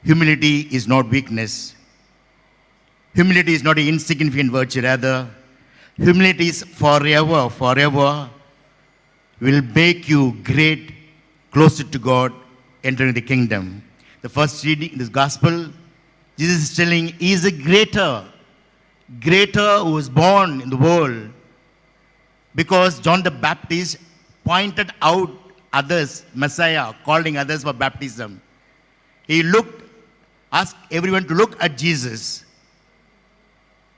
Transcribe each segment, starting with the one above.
Humility is not weakness. Humility is not an insignificant virtue. Rather, humility is forever will make you great, closer to God, entering the kingdom. The first reading in this gospel, Jesus is telling he is a greater who was born in the world. Because John the Baptist pointed out others, Messiah, calling others for baptism. He asked everyone to look at Jesus.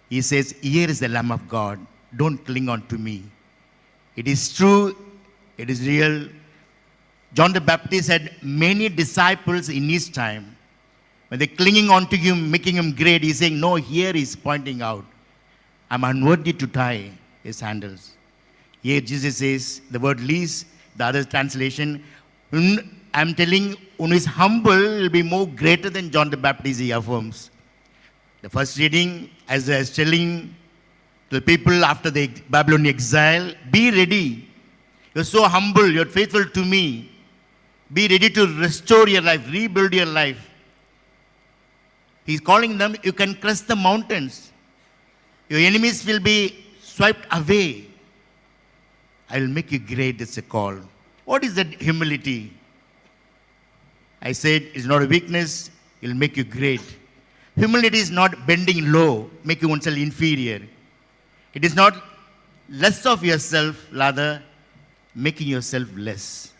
He says, here is the Lamb of God. Don't cling on to me. It is true. It is real. John the Baptist had many disciples in his time. When they're clinging on to him, making him great, he's saying, no, here he's pointing out, I'm unworthy to tie his sandals. Here Jesus says, the word least, the other translation, I'm telling, who is humble will be more greater than John the Baptist, he affirms. The first reading, as I was telling the people after the Babylonian exile, be ready. You're so humble, you're faithful to me. Be ready to restore your life, rebuild your life. He's calling them, you can cross the mountains. Your enemies will be swiped away. I will make you great, it's a call. What is that humility? I said, it's not a weakness, it will make you great. Humility is not bending low, making oneself inferior. It is not less of yourself, rather making yourself less.